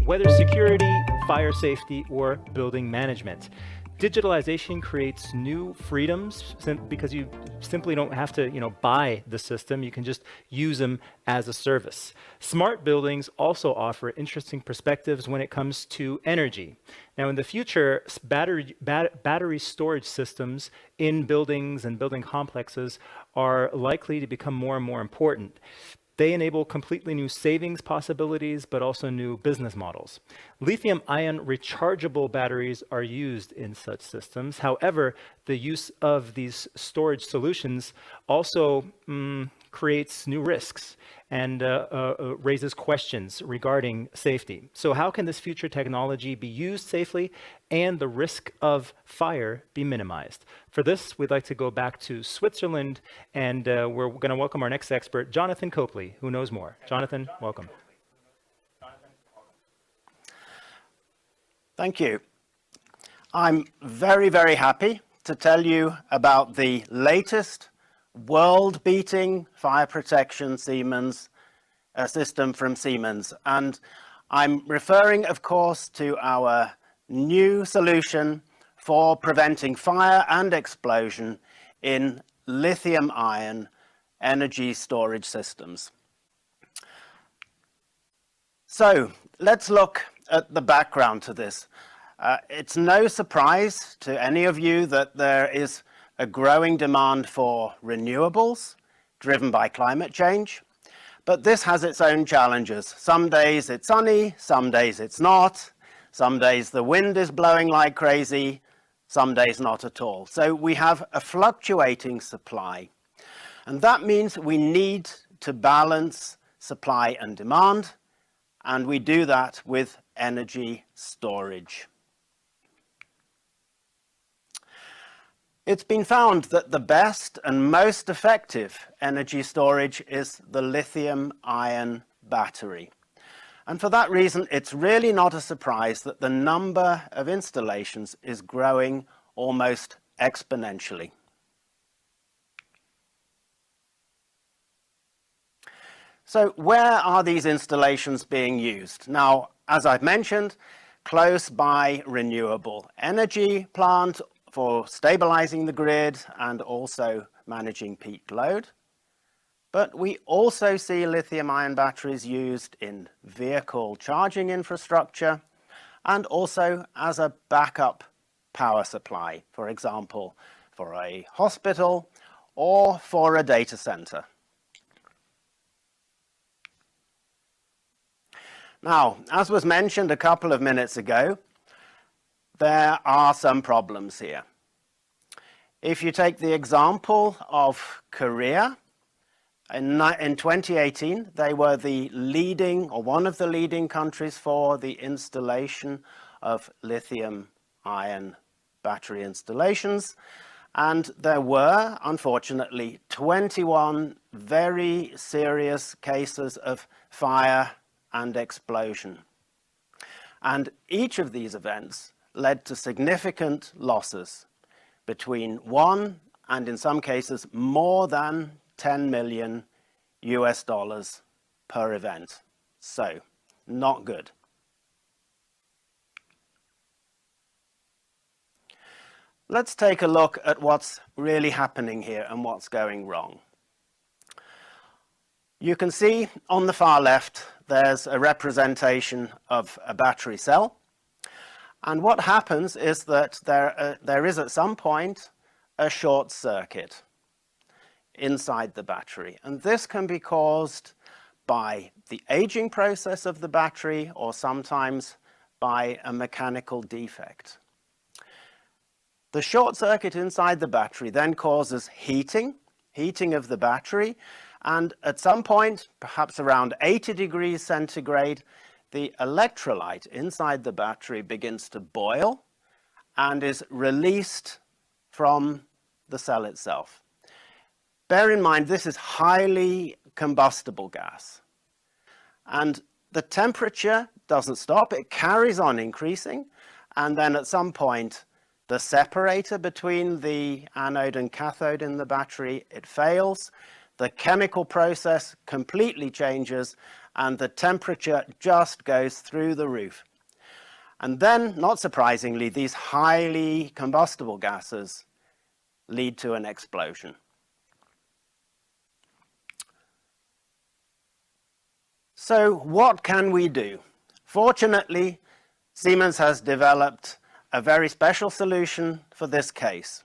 whether security, fire safety, or building management. Digitalization creates new freedoms because you simply don't have to, buy the system. You can just use them as a service. Smart buildings also offer interesting perspectives when it comes to energy. Now, in the future, battery storage systems in buildings and building complexes are likely to become more and more important. They enable completely new savings possibilities, but also new business models. Lithium-ion rechargeable batteries are used in such systems. However, the use of these storage solutions also creates new risks and raises questions regarding safety. So how can this future technology be used safely and the risk of fire be minimized? For this, we'd like to go back to Switzerland, and we're going to welcome our next expert, Jonathan Copley, who knows more. Jonathan, welcome. Thank you. I'm very, very happy to tell you about the latest world-beating fire protection Siemens system from Siemens. And I'm referring, of course, to our new solution for preventing fire and explosion in lithium-ion energy storage systems. So let's look at the background to this. It's no surprise to any of you that there is a growing demand for renewables driven by climate change, but this has its own challenges. Some days it's sunny, some days it's not, some days the wind is blowing like crazy, some days not at all. So we have a fluctuating supply, and that means we need to balance supply and demand, and we do that with energy storage. It's been found that the best and most effective energy storage is the lithium-ion battery. And for that reason, it's really not a surprise that the number of installations is growing almost exponentially. So where are these installations being used? Now, as I've mentioned, close by renewable energy plant for stabilizing the grid and also managing peak load. But we also see lithium-ion batteries used in vehicle charging infrastructure and also as a backup power supply, for example, for a hospital or for a data center. Now, as was mentioned a couple of minutes ago, there are some problems here. If you take the example of Korea, in 2018, they were the leading, or one of the leading countries for the installation of lithium-ion battery installations. And there were, unfortunately, 21 very serious cases of fire and explosion. And each of these events led to significant losses, between 1 and in some cases more than 10 million US dollars per event. So, not good. Let's take a look at what's really happening here and what's going wrong. You can see on the far left, there's a representation of a battery cell. And what happens is that there is at some point a short circuit inside the battery. And this can be caused by the aging process of the battery or sometimes by a mechanical defect. The short circuit inside the battery then causes heating of the battery, and at some point, perhaps around 80 degrees centigrade, the electrolyte inside the battery begins to boil and is released from the cell itself. Bear in mind, this is highly combustible gas. And the temperature doesn't stop, it carries on increasing, and then at some point, the separator between the anode and cathode in the battery, it fails. The chemical process completely changes, and the temperature just goes through the roof. And then, not surprisingly, these highly combustible gases lead to an explosion. So what can we do? Fortunately, Siemens has developed a very special solution for this case.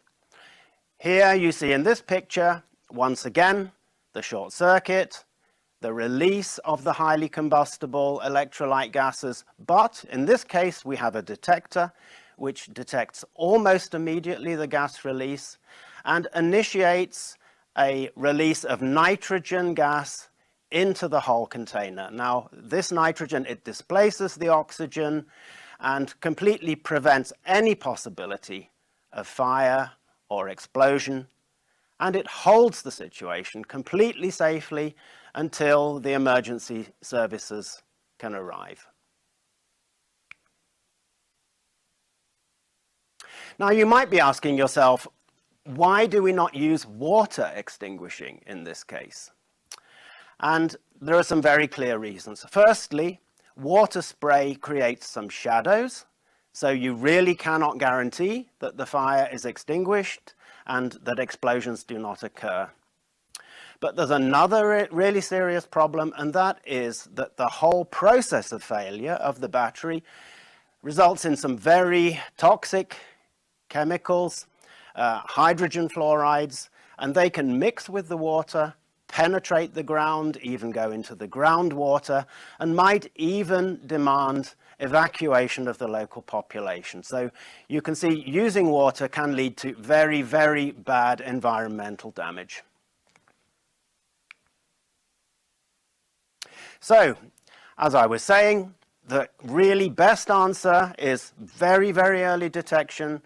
Here you see in this picture, once again, the short circuit, the release of the highly combustible electrolyte gases, but in this case we have a detector which detects almost immediately the gas release and initiates a release of nitrogen gas into the whole container. Now, this nitrogen, it displaces the oxygen and completely prevents any possibility of fire or explosion, and it holds the situation completely safely until the emergency services can arrive. Now, you might be asking yourself, why do we not use water extinguishing in this case? And there are some very clear reasons. Firstly, water spray creates some shadows, so you really cannot guarantee that the fire is extinguished and that explosions do not occur. But there's another really serious problem, and that is that the whole process of failure of the battery results in some very toxic chemicals, hydrogen fluorides, and they can mix with the water, penetrate the ground, even go into the groundwater, and might even demand evacuation of the local population. So you can see using water can lead to very, very bad environmental damage. So, as I was saying, the really best answer is very, very early detection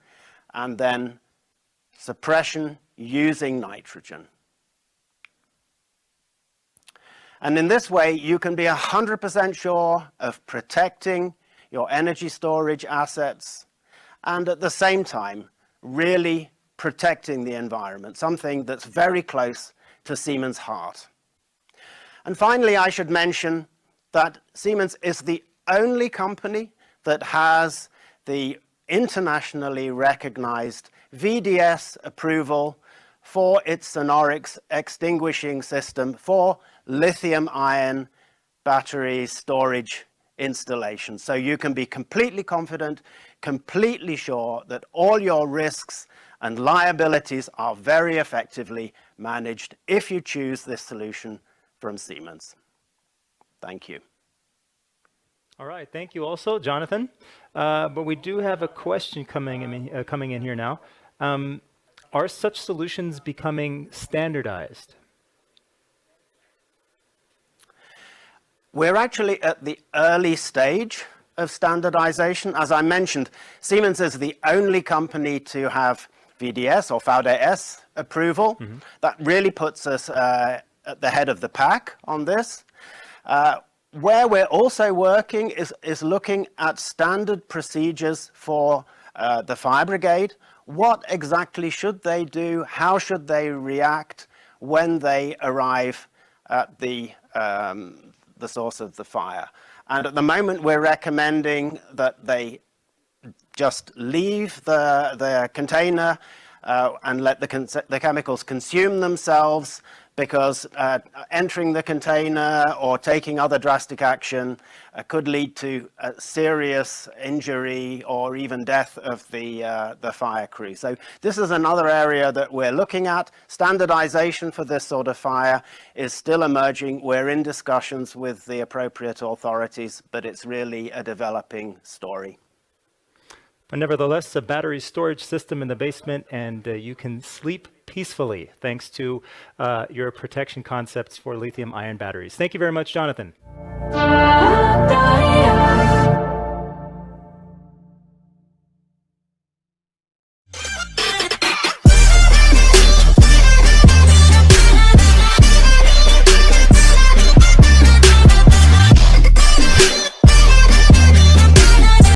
and then suppression using nitrogen. And in this way, you can be 100% sure of protecting your energy storage assets and at the same time, really protecting the environment, something that's very close to Siemens' heart. And finally, I should mention that Siemens is the only company that has the internationally recognized VDS approval for its Sonorix extinguishing system for lithium-ion battery storage installation. So you can be completely confident, completely sure that all your risks and liabilities are very effectively managed if you choose this solution from Siemens. Thank you. All right, thank you also, Jonathan. But we do have a question coming in here now. Are such solutions becoming standardized? We're actually at the early stage of standardization. As I mentioned, Siemens is the only company to have VDS or VDS approval. That really puts us at the head of the pack on this. Where we're also working is looking at standard procedures for the fire brigade. What exactly should they do? How should they react when they arrive at the source of the fire? And at the moment, we're recommending that they just leave the container and let the chemicals consume themselves, because entering the container or taking other drastic action could lead to serious injury or even death of the fire crew. So this is another area that we're looking at. Standardization for this sort of fire is still emerging. We're in discussions with the appropriate authorities, but it's really a developing story. But nevertheless, a battery storage system in the basement, and you can sleep peacefully thanks to your protection concepts for lithium-ion batteries. Thank you very much, Jonathan.